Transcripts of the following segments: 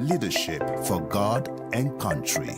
Leadership for God and country.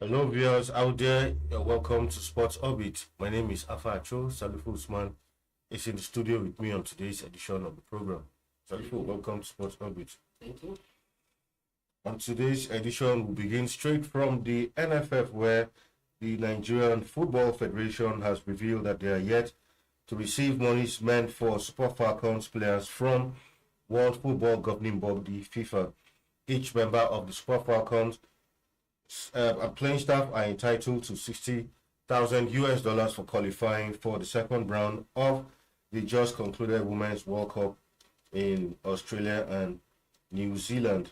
Hello viewers out there, you're welcome to Sports Orbit. My name is Afa Acho. Salifu Usman is in the studio with me on today's edition of the program. Salifu, welcome to Sports Orbit. Thank you. On today's edition, we'll begin straight from the NFF, where the Nigerian Football Federation has revealed that they are yet to receive monies meant for Super Falcons players from World Football Governing Body, FIFA. Each member of the Super Falcons playing staff are entitled to $60,000 for qualifying for the second round of the just concluded Women's World Cup in Australia and New Zealand.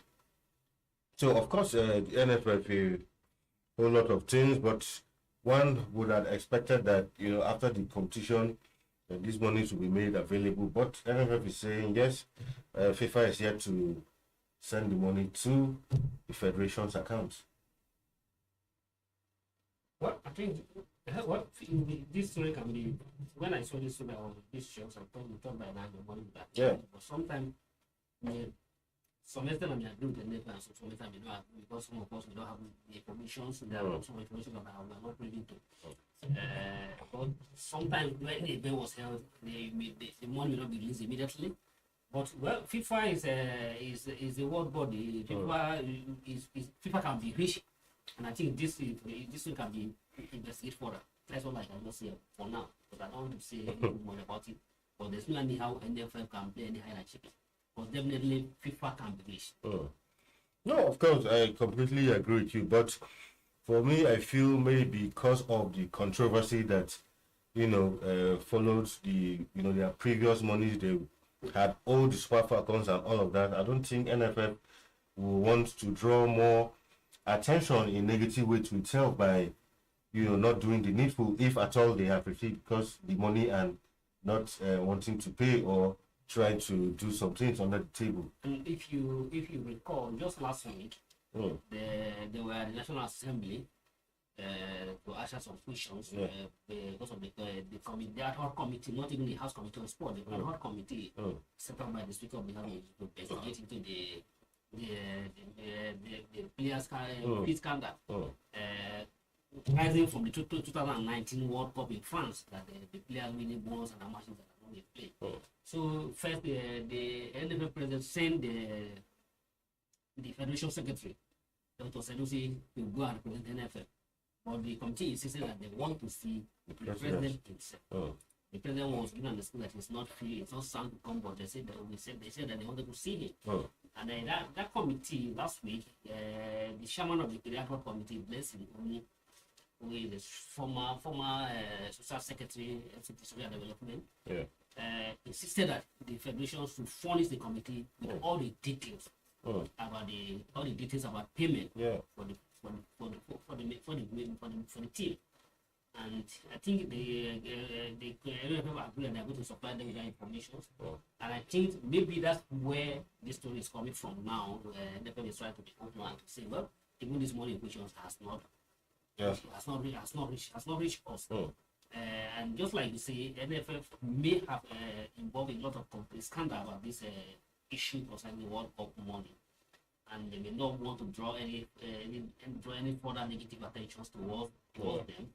So, of course, the NFF a whole lot of things, but one would have expected that, after the competition, these monies will be made available. But NFF is saying, yes, FIFA is yet to send the money to the Federation's accounts. Well, I think this story can be, when I saw this story on this show, I thought by now the money back. Yeah. But sometimes, some extent I may agree with the NFF, and some extent I may not agree, because some of us we don't have the information, so there are some information that we are not privy to. But sometimes when the event was held, the money will not be released immediately. But well, FIFA is a world body. FIFA can be rich. And I think this one can be investigated further. That's all I can just say for now. But I don't want to say more about it. But there's no anyhow NFF can play any hierarchy. But definitely FIFA can be reached. No, of course, I completely agree with you. But for me, I feel maybe because of the controversy that, followed their previous monies, they had all the Super Falcons and all of that. I don't think NFF will want to draw more attention in negative way to itself by not doing the needful, if at all they have received, because the money and not wanting to pay or trying to do some things under the table. And if you recall, just last week, they were at the National Assembly to answer some questions because of the ad hoc committee, not even the House Committee on Sport, the ad hoc committee set up by the Speaker of the House to investigate into the players' fee scandal rising from the 2019 World Cup in France, that the players winning bonus and matches that are not being played. So first, the NFF president sent the Federation Secretary, Dr. Sedusi, to go and represent NFF. But the committee insisted that they want to see the president himself. The president was given the school that it's not free, it's not sound to come, but they said that they wanted to see him. And then that committee last week, the chairman of the Payouts committee, Blessing, who is the former social secretary of social development, insisted that the federation should furnish the committee with all the details about payment for the team. And I think the NFF agreed that they're going to supply them with that information. And I think maybe that's where this story is coming from now. NFF is trying to be open and to say, well, even this money questions has not reached us. And just like you say, NFF may have involved a lot of scandal about this issue concerning the World Cup money, and they may not want to draw any further negative attentions towards them.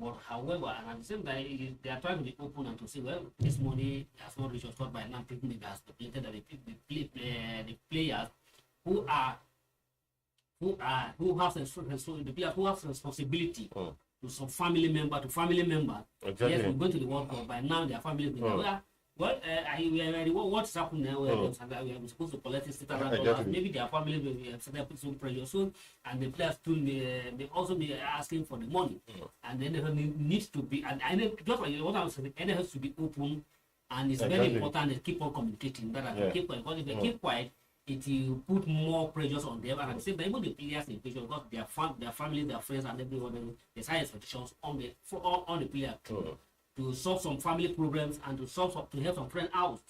But however, and at the same time, they are trying to be open and to say, well, this money has not reached us because by now people maybe have speculated that the players who are who have the players who have responsibility to some family member Exactly. Yes, we go to the World Cup. By now, their family member. What's happening now? We are supposed to collect $60,000. Maybe their family will put some pressure soon, and the players too may also be asking for the money. And then there needs to be, and I know just like what I was saying, it has to be open, and it's very important to keep on communicating. Keep quiet. Because if they keep quiet, it will put more pressures on them, and at the same time, even the players in pressure because their family, their friends, and everyone, there's high expectations on the player to solve some family problems and to help some friends out.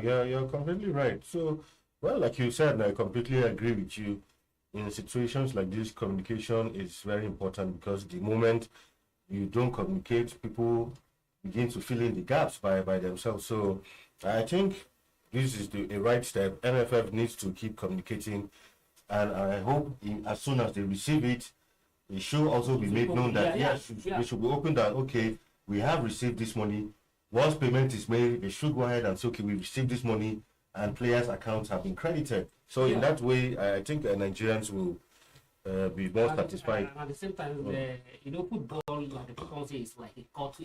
You're completely right. So, well, like you said, I completely agree with you. In situations like this, communication is very important because the moment you don't communicate, people begin to fill in the gaps by themselves. So, I think this is a right step. NFF needs to keep communicating, and I hope as soon as they receive it, it should also be made known that they should be open that, okay, we have received this money. Once payment is made, they should go ahead and say, okay, we received this money and players' accounts have been credited. So in that way, I think Nigerians will be more satisfied. And at the same time, football, like the people say, is like a court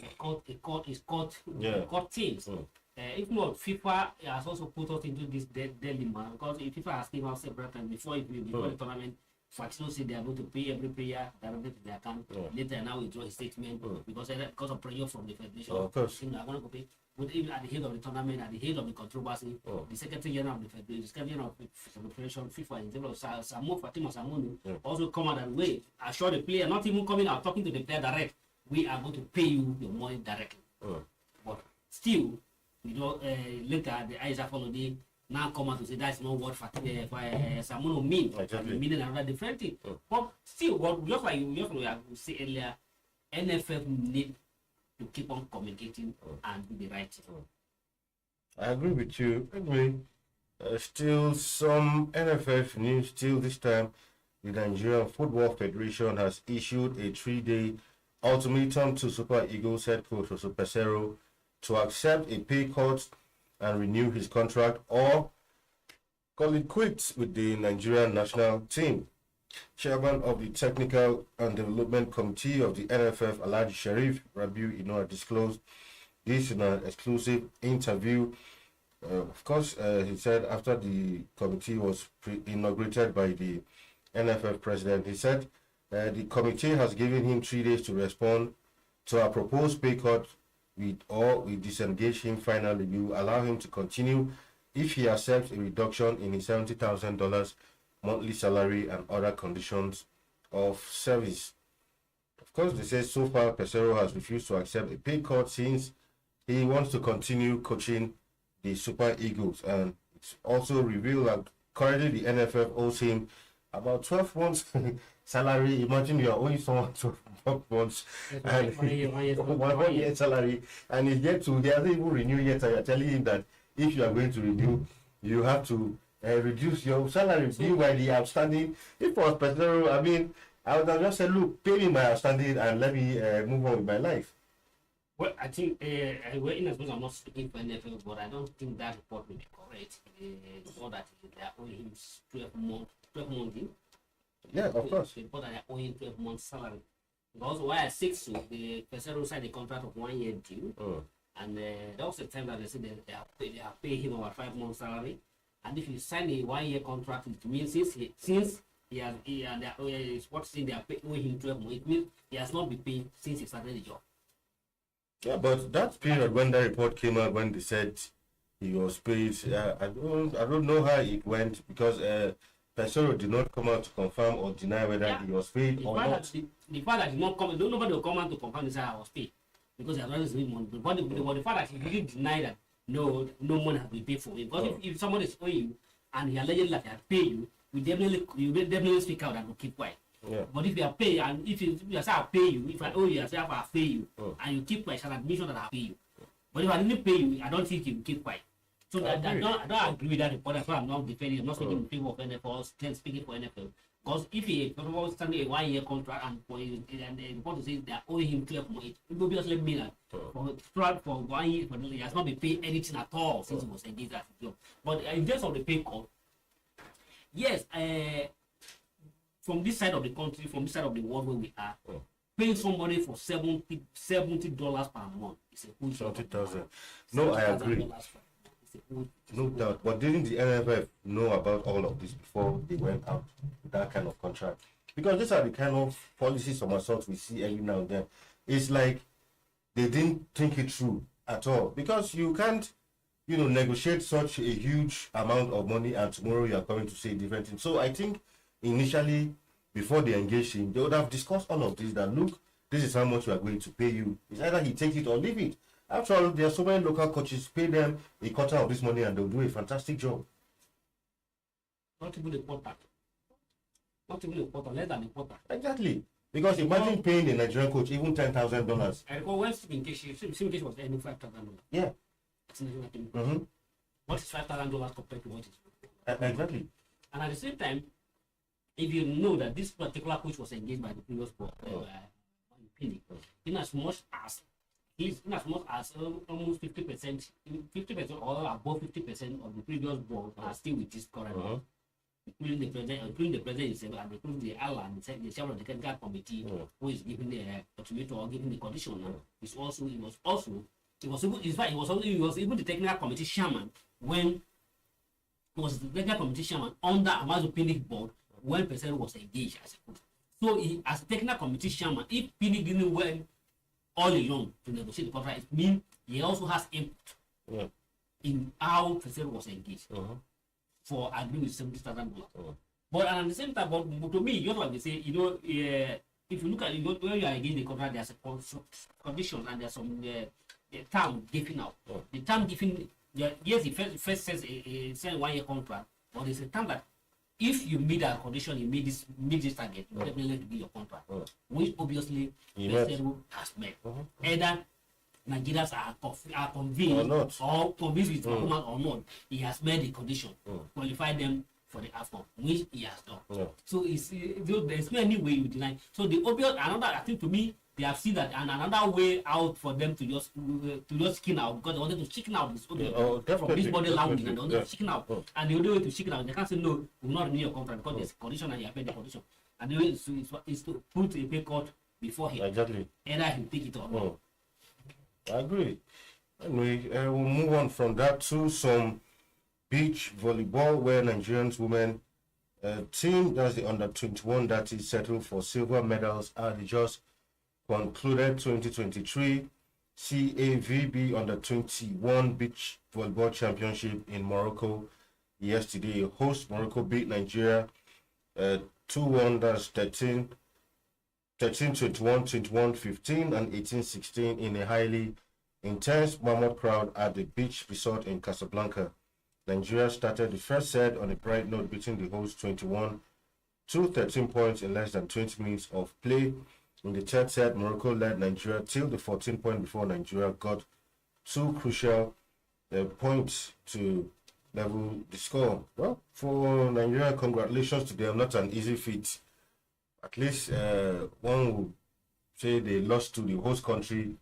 teams. If not, FIFA has also put us into this dilemma because if FIFA has given us several times before the tournament, Factions say they are going to pay every player directly to their account. Later now withdraw his statement because of pressure from the federation. Of course. They are going to pay. But even at the head of the tournament, at the head of the controversy, the Secretary General of the Federation, the Secretary General of the Federation, FIFA, in terms of Fatima Samunu, also come out and wait, assure the player, not even coming out talking to the player direct, we are going to pay you your money directly. But still, later the Isaac Holiday now come out to say that's not what Samuno mean. Exactly. Meaning another different thing. But still, just like you said earlier, NFF need to keep on communicating and do the right thing. I agree with you. Anyway, still some NFF news. Still this time, the Nigerian Football Federation has issued a 3-day ultimatum to Super Eagles head coach Jose Peseiro to accept a pay cut and renew his contract or call it quits with the Nigerian national team. Chairman of the Technical and Development Committee of the NFF, Alhaji Sharif Rabiu disclosed this in an exclusive interview. Of course, he said after the committee was inaugurated by the NFF president, he said the committee has given him 3 days to respond to a proposed pay cut we disengage him finally. We will allow him to continue if he accepts a reduction in his $70,000 monthly salary and other conditions of service. Of course, they say so far Peseiro has refused to accept a pay cut since he wants to continue coaching the Super Eagles, and it's also revealed that currently the NFF owes him about 12 months salary. Imagine you are owing someone 12 months and 1 year salary, and he hasn't even renewed yet. And you're telling him that if you are going to renew, you have to reduce your salary. Meanwhile, the outstanding, if it was Peseiro, I mean, I would have just said, look, pay me my outstanding and let me move on with my life. Well, I think, in as much as I'm not speaking for NFL, but I don't think that report will be correct. So that they are owing him 12 months. Yeah, of course. The report that they are owing 12 months salary. Because why I say so, the Peseiro signed a contract of 1 year deal. And there was a time that they said they have paid him over 5 months salary. And if you sign a 1 year contract, it means since they are owing him 12 months, it means he has not been paid since he started the job. Yeah, but that period when the report came out, when they said he was paid, I don't know how it went because Peseiro did not come out to confirm or deny whether he was paid or not. The fact that he did not come, nobody will come out to confirm this I was paid because he has already received money. But the fact that he didn't deny that no money has been paid for him. Because if somebody is owing you and he allegedly that he has paid you, you will definitely speak out and will keep quiet. Yeah. But if you are paid and if you say I pay you, if I owe you, I say I pay you, and you keep quiet, it's an admission that I pay you. But if I didn't pay you, I don't think you will keep quiet. So I don't agree with that report. That's why I'm not defending. I'm not speaking in favor of NFL, speaking for NFL. Because if he was standing a 1 year contract and the report says they are owing him 12 months, it will obviously mean that for 1 year, he has not been paid anything at all since he was engaged at the job. But in terms of the pay cut, yes, from this side of the country, from this side of the world where we are, paying somebody for $70 per month is a huge 70,000. No, I agree. No doubt. But didn't the NFF know about all of this before they went out with that kind of contract? Because these are the kind of policies of assault we see every now and then. It's like they didn't think it through at all. Because you can't, negotiate such a huge amount of money and tomorrow you are going to say different things. So I think initially, before they engaged him, they would have discussed all of this, that look, this is how much we are going to pay you. It's either he takes it or leave it. After all, there are so many local coaches, pay them a quarter of this money and they'll do a fantastic job. Not even a quarter. Not even a quarter, less than a quarter. Exactly. Because imagine paying the Nigerian coach even $10,000. I recall when Stephen Keshi was earning $5,000. Yeah. Mm-hmm. What is $5,000 compared to what is? Exactly. And at the same time, if you know that this particular coach was engaged by the previous board, in as much as almost 50%, 50% or above 50% of the previous board are still with this current board, including the president himself, and including the Allah and the chairman of the technical committee, who is giving the contributor or giving the condition. He was even the technical committee chairman when was the technical committee chairman under Amazu Pinnick board when President was engaged as a coach. So he, as technical committee chairman, if Pinnick didn't went all along to negotiate the contract, it means he also has input in how President was engaged for agreeing with $70,000. But at the same time, but to me, just like they say, if you look at it, when you are engaged in the contract, there's a condition and there's some term given out. The term given, yes, the first says a 1 year contract, but there's a term that if you meet that condition, you meet this target, you definitely to be your contract, which obviously President has met. Either Nigerians are convinced or convinced with performance or not, he has made the condition, qualify them for the AFCON, which he has done. So there's no any way you deny. So the obvious, I think to me, they have seen that, and another way out for them to just skin out, because they wanted to chicken out this from this body language, and they wanted to chicken out. And the only way to chicken out, they can't say no, we will not renew your contract because there's a condition and you have paid the condition. And the way is to put a pay cut before him. Exactly. Either he take it or not. I agree. Anyway, we'll move on from that to some beach volleyball, where Nigerians women team, that's the under-21, that is settled for silver medals, and they just concluded 2023 CAVB under-21 beach volleyball championship in Morocco yesterday. Host Morocco beat Nigeria 2-1, that's 13-21, 21-15, and 18-16 in a highly intense mammoth crowd at the beach resort in Casablanca. Nigeria started the first set on a bright note, beating the host 21 to 13 points in less than 20 minutes of play. In the third set, Morocco led Nigeria till the 14 point before Nigeria got two crucial points to level the score. Well, for Nigeria, congratulations to them. Not an easy feat. At least one would say they lost to the host country,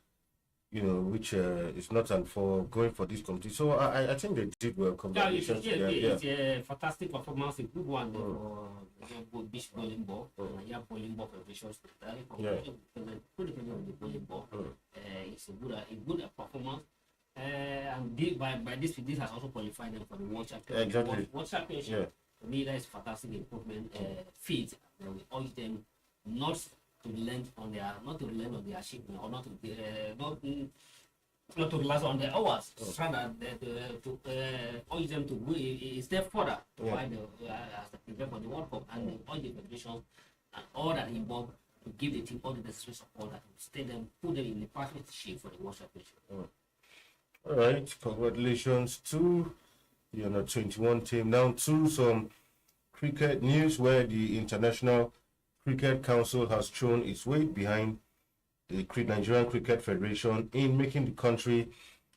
which is not for going for this competition. So I think they did well. Congratulations. It's a fantastic performance, a good one for beach volleyball. Yeah, volleyball federations. It's a good performance. And by this has also qualified them for the World Championship. Exactly. World Championship. For me, that is fantastic improvement. Feat. We urge them not to relent on their achievement, or not to relax on their hours. Rather to urge them to go a step further while as they prepare for the World Cup, and all the federations and all that involved to give the team all the necessary support that will put them in the perfect shape for the World Championship. All right, congratulations to the under-21 team. Now to some cricket news, where the International Cricket Council has thrown its weight behind the Nigerian Cricket Federation in making the country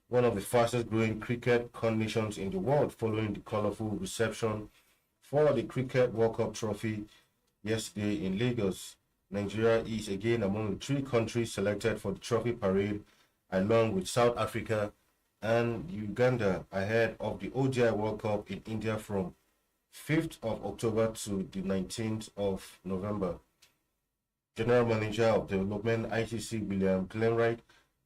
one of the fastest growing cricket nations in the world, following the colorful reception for the Cricket World Cup trophy yesterday in Lagos. Nigeria is again among the 3 countries selected for the trophy parade, along with South Africa and Uganda, ahead of the ODI World Cup in India from 5th of October to the 19th of November. General Manager of Development ICC William Glenwright,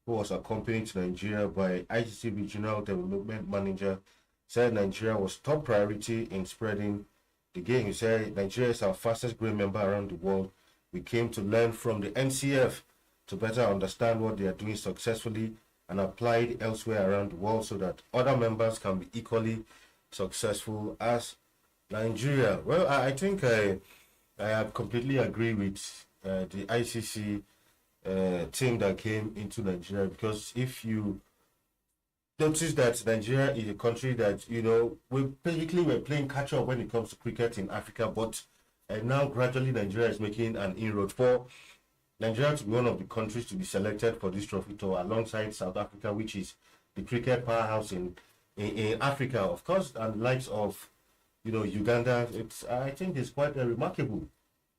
who was accompanied to Nigeria by ICC Regional Development Manager, said Nigeria was top priority in spreading the game. He said Nigeria is our fastest growing member around the world. We came to learn from the NCF to better understand what they are doing successfully and apply it elsewhere around the world so that other members can be equally successful as Nigeria. Well, I think I completely agree with the ICC team that came into Nigeria, because if you notice that Nigeria is a country that, we're playing catch up when it comes to cricket in Africa, but now gradually Nigeria is making an inroad. For Nigeria to be one of the countries to be selected for this trophy tour alongside South Africa, which is the cricket powerhouse in Africa, of course, and likes of Uganda, I think it's quite remarkable.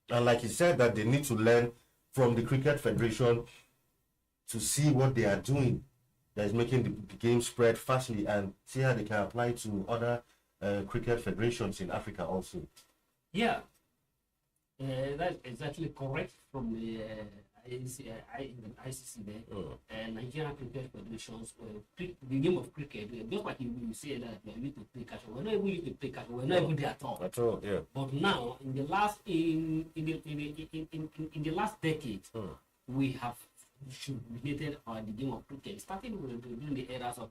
And like he said, that they need to learn from the Cricket Federation to see what they are doing that is making the game spread fastly, and see how they can apply to other cricket federations in Africa also. Yeah, that's exactly correct from the ICC there. Nigerian Cricket Federations, the game of cricket, just like you say that we need to play catch up. We're not able to play catch up. We're not able to at all. At all, yeah. But now, in the last in the last decade, we have related the game of cricket, starting with during the eras of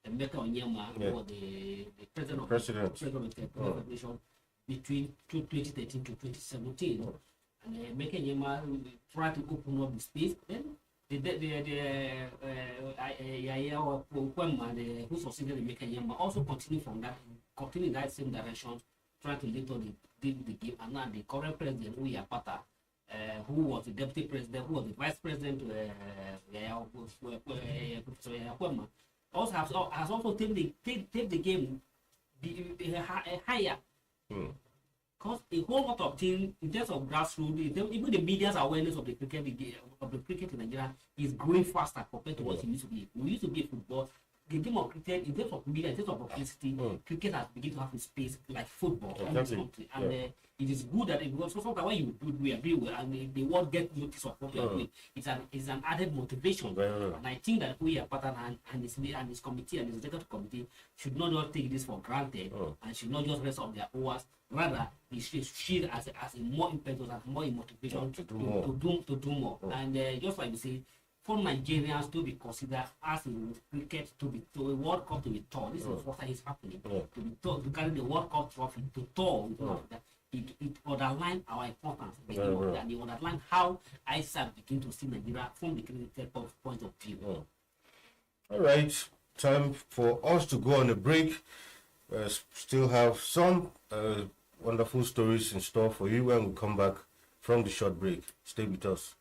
Emeka Onyema, who was the president of the Cricket Federation between 2013 to 2017. And Emeka Onyema tried to open up the space. Then who succeeded Emeka Onyema, also continued in that same direction, trying to lift on the game. And now the current president, Uyapata, who was the deputy president, who was the vice president, also has also taken the game higher. Because a whole lot of things in terms of grassroots, even the media's awareness of the cricket in Nigeria is growing faster compared to what it used to be. We used to be football. The game of cricket, in terms of media, in terms of publicity, cricket has begun to have a space like football in this country. And it is good that because sometimes when you do, we agree with, and the world get notice of what we are doing, it's an added motivation. And I think that we are pattern and his committee and his executive committee should not just take this for granted and should not just rest on their hours. Rather, it should see as a more impetus, as more motivation to do more. And just like you say, for Nigerians to be considered as a cricket to a World Cup to be tour. This is what is happening. To carry the World Cup trophy to tour, it underlines our importance. It underlines how ISAC begin to see Nigeria from the cricket point of view. All right, time for us to go on a break. Still have some wonderful stories in store for you when we come back from the short break. Stay with us.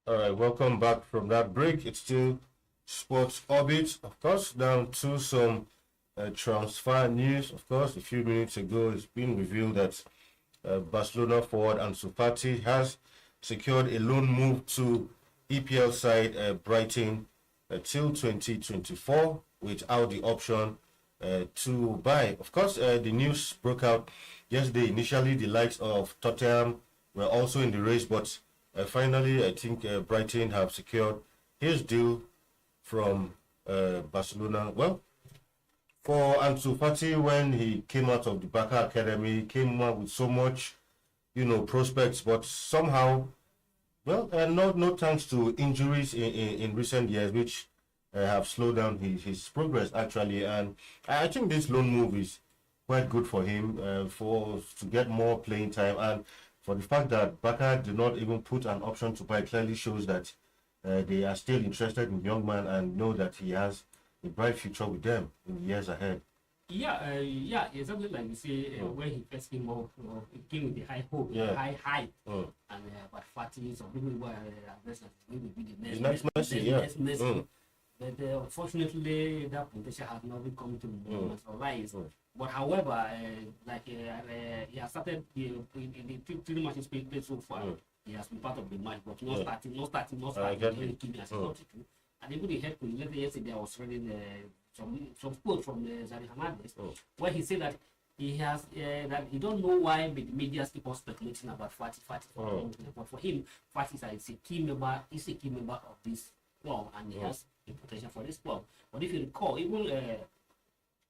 All right, welcome back from that break. It's still Sports Orbit, of course, down to some transfer news. Of course, a few minutes ago, it's been revealed that Barcelona forward Ansu Fati has secured a loan move to EPL side Brighton till 2024 without the option to buy. Of course, the news broke out yesterday. Initially, the likes of Tottenham were also in the race, but finally, I think Brighton have secured his deal from Barcelona. Well, for Ansu Fati, when he came out of the Barca Academy, he came out with so much, prospects, but somehow, well, no thanks to injuries in recent years, which have slowed down his progress actually. And I think this loan move is quite good for him to get more playing time, and for the fact that Barca did not even put an option to buy clearly shows that they are still interested in the young man and know that he has a bright future with them in the years ahead. Yeah, exactly like you say. When he first came out, he came with the high hope, high hype, and but Fati, some people were aggressive. He will be the next Messi. But unfortunately, that potential has not been coming to materialize. But however, he has started in the three matches played so far. He has been part of the match, but not starting. And even the head coach yesterday, I was reading some quote from Zari Hernandez, where he said that he has that he don't know why the media keep on speculating about Fati. But for him, Fati is a key member. He's a key member of this club, and he has a potential for this club. But if you recall, even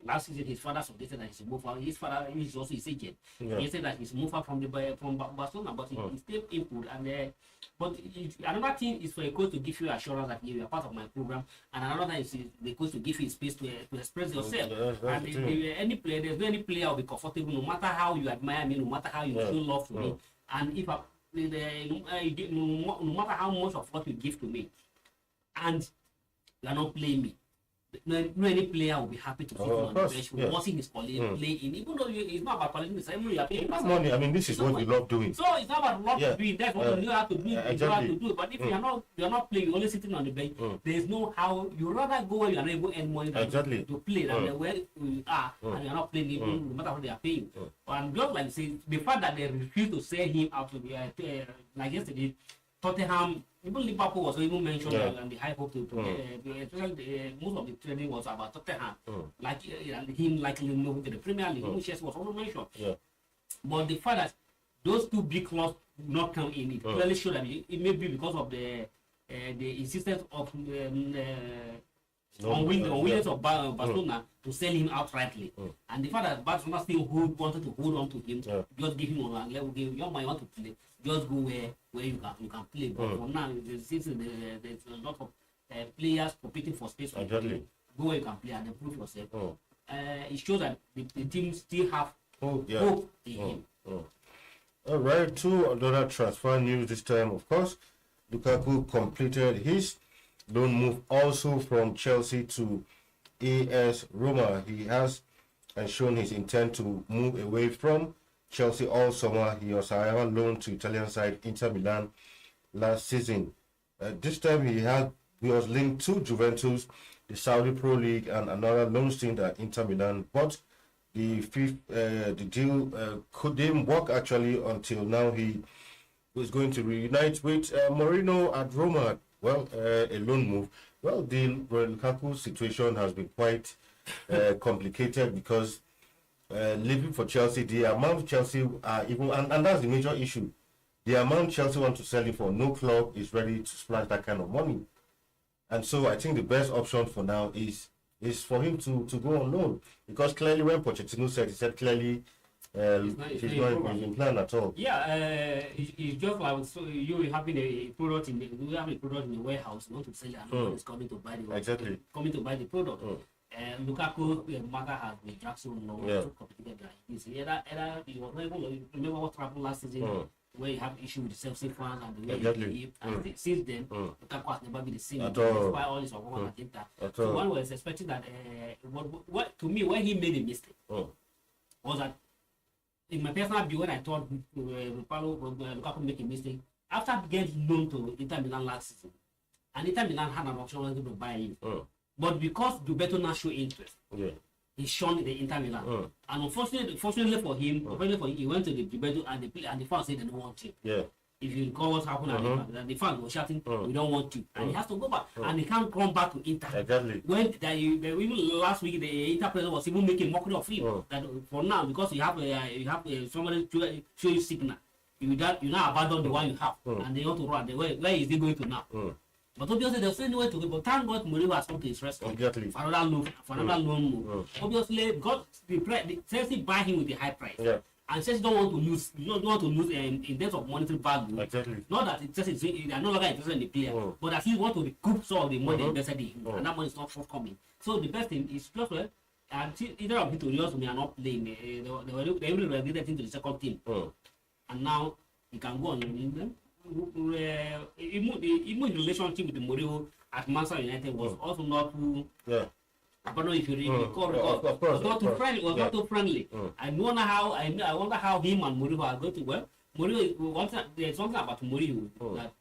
last season, his father suggested that he should move out. His father is also his agent. He said that he's moved out from Barcelona, but he still input. And another thing is for a coach to give you assurance that you are part of my program, and another thing is the coach to give you space to express yourself. And there's no any player will be comfortable, no matter how you admire me, no matter how you show love to me, and if no matter how much of what you give to me, and you are not playing me. No any player will be happy to sit on the bench watching his colleague play in, even though it's not about colleague, it's every year paying money. I mean, this is what you love doing. So it's not about love doing. That's what you have to do. You have to do. But if you're not playing, you're only sitting on the bench. There's no how. You rather go where you are able to earn money than to play than where you are and you're not playing, even no matter what they are paying. And just like say, the fact that they refuse to sell him out to be like yesterday, Tottenham. Even Liverpool was even mentioned and the high hope to especially most of the training was about Tottenham, like him likely moving to the Premier League, which was also mentioned. But the fact that those two big clubs not come in, it clearly showed that it may be because of the insistence of unwillingness of Barcelona to sell him outrightly, and the fact that Barcelona still wanted to hold on to him, just give him one level, give your money want to play, just go where you can play. But for now, there's a lot of players competing for space. Go where you can play and improve yourself. It shows that the team still have hope in him. All right, to another transfer news this time, of course, Lukaku completed his loan move also from Chelsea to AS Roma. He has shown his intent to move away from Chelsea all summer. He was, however, loaned to Italian side Inter Milan last season. This time he was linked to Juventus, the Saudi Pro League, and another loan stint at Inter Milan. But the deal couldn't work actually until now. He was going to reunite with Mourinho at Roma. Well, a loan move. Well, the Lukaku situation has been quite complicated because leaving for Chelsea, the amount Chelsea are even, and that's the major issue. The amount Chelsea want to sell him for, no club is ready to splash that kind of money. And so I think the best option for now is for him to go on loan, because clearly when Pochettino said, he said clearly he's not in plan at all. It's just like you having a product in the warehouse, not to sell it, and is coming to buy the product. Lukaku matter has been dragged so long, so complicated like this. Either he was not able. Remember what happened last season, where you have issue with the Chelsea fans and the way he and since then, Lukaku has never been the same. Despite all his performance, so one was expecting that. What to me, when he made a mistake, was that in my personal view, when I thought Lukaku make a mistake, after getting loaned to Inter Milan last season, and Inter Milan had an option to buy him. But because Roberto now showed interest, he shone the Inter Milan. And unfortunately for him, he went to the Roberto and the fans said they don't want him. If you recall what happened at the fans were shouting, we don't want you. And he has to go back. And he can't come back to Inter. Exactly. When even last week, the Inter president was even making mockery of him. That for now, because you have somebody show you signal, you now abandon the one you have. And they want to run. Where is he going to now? But obviously, there's no way to go. But thank God, Mourinho has come to his rescue. Exactly. For another loan move. Obviously, God, the Chelsea buy him with a high price. And Chelsea don't want to lose. You don't want to lose in terms of monetary value. Exactly. Not that Chelsea are no longer interested in the player, but at least want to recoup some of the money they invested in him, and that money is not forthcoming. So the best thing is just well, and either of Vitorius are not playing. They will relegated into the second team, and now he can go on in England. Even the relationship with the Mourinho at Manchester United was also not too. I don't know if you recall, it was not too friendly. It was not too friendly. I wonder how him and Mourinho are going to work. Mourinho, there's something about Mourinho that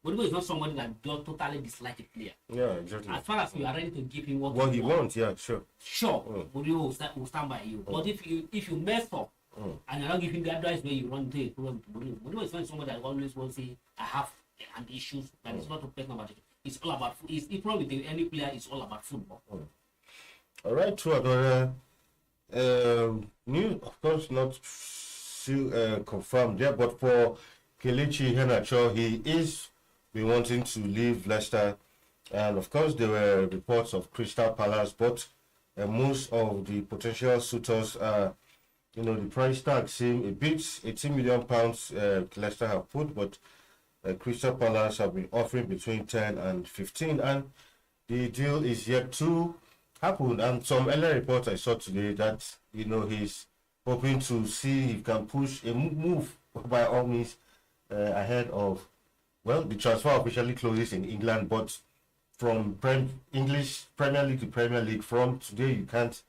Mourinho is not somebody that does totally dislike a player. Yeah, exactly. As far as you are ready to give him what he wants, sure. Mourinho will stand by you. But if you mess up and you're not giving the advice where you run into a problem with Mourinho, Mourinho is not somebody that always wants to say, I have an issues that is not a personal matter. It's all about it's problem with any player. It's all about football. All right, to another news, of course, not still confirmed yet, but for Kelechi Iheanacho, he is wanting to leave Leicester, and of course there were reports of Crystal Palace, but most of the potential suitors are, the price tag seem a bit, £18 million Leicester have put, but Crystal Palace have been offering between 10 and 15, and the deal is yet to happen. And some earlier reports I saw today that he's hoping to see if he can push a move by all means ahead of the transfer officially closes in England, but from English Premier League to Premier League, from today you can't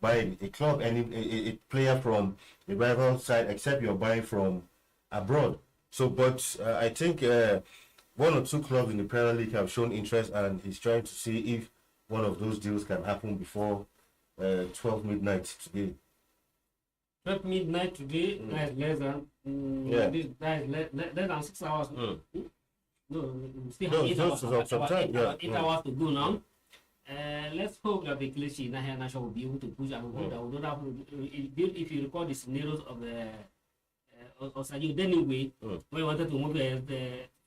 buy a club a player from a rival side except you're buying from abroad. So but I think one or two clubs in the Premier League have shown interest, and he's trying to see if one of those deals can happen before 12 midnight today. 12 midnight today, that's less than less than 6 hours. No, we still have 8 hours to go now. Let's hope that the Kelechi Iheanacho will be able to push and if you recall the scenarios of Sadio Denny when he wanted to move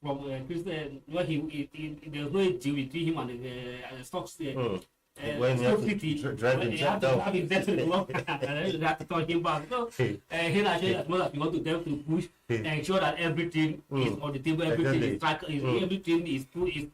from Christian, where there was no deal between him and the stocks when he had to drive himself down. They have to call him back. So Iheanacho, as much as we want to them to push, ensure that everything is on the table, everything is tracked, everything is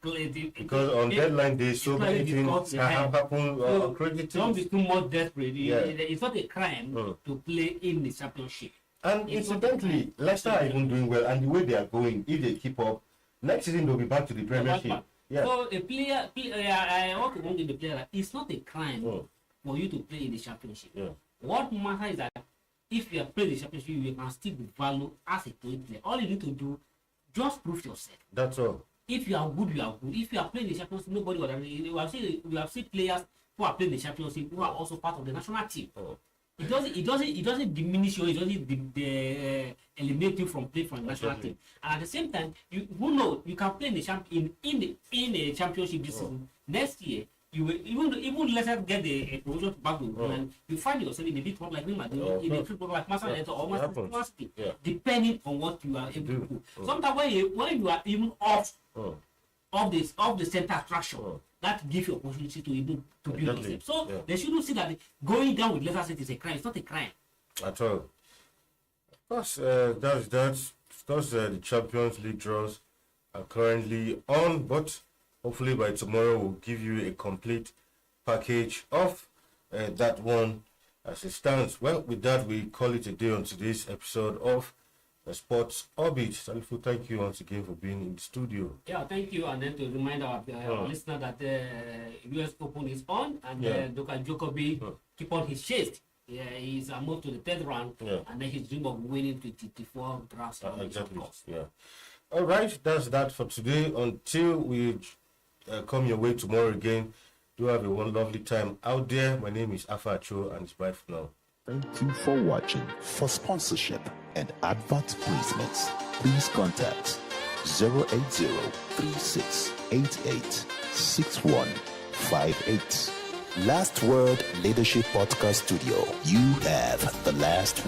clear. Because on deadline day, so many things have happened on credit. Don't be too much desperate. It's not a crime to play in the championship. And incidentally, Leicester are even doing well, and the way they are going, if they keep up, next season they'll be back to the Premiership. So a player, I want to warn the player that it's not a crime for you to play in the championship. What matters is that if you are playing the championship, you can still be valued as a player. All you need to do, just prove yourself. That's all. If you are good, you are good. If you are playing the championship, nobody will. We have seen players who are playing the championship who are also part of the national team. It doesn't diminish you. It doesn't eliminate you from playing for the national team. And at the same time, you can play in the championship this season. Next year, you will even let's get the promotion back to and you find yourself in a big club like Real Madrid, in a big club like Manchester United or Manchester City, depending on what you are able to do. Sometimes when you are even off the center attraction. That gives you opportunity to even to build yourself. So they shouldn't see that going down with Leicester City is a crime. It's not a crime at all. Of course, that's of course the Champions League draws are currently on, but hopefully by tomorrow we'll give you a complete package of that one as it stands. Well, with that we call it a day on today's episode of Sports Orbit. Salifu, thank you once again for being in the studio. Yeah, thank you. And then to remind our listener that the US Open is on, and Djokovic keep on his chest. Yeah, he's moved to the third round, and then his dream of winning 24 drafts. Exactly. Yeah. All right, that's that for today. Until we come your way tomorrow again, do have a one lovely time out there. My name is Afa Cho, and it's bye for now. Thank you for watching. For sponsorship and advert placements, please contact 080-3688-6158. Last Word Leadership Podcast Studio. You have the last word.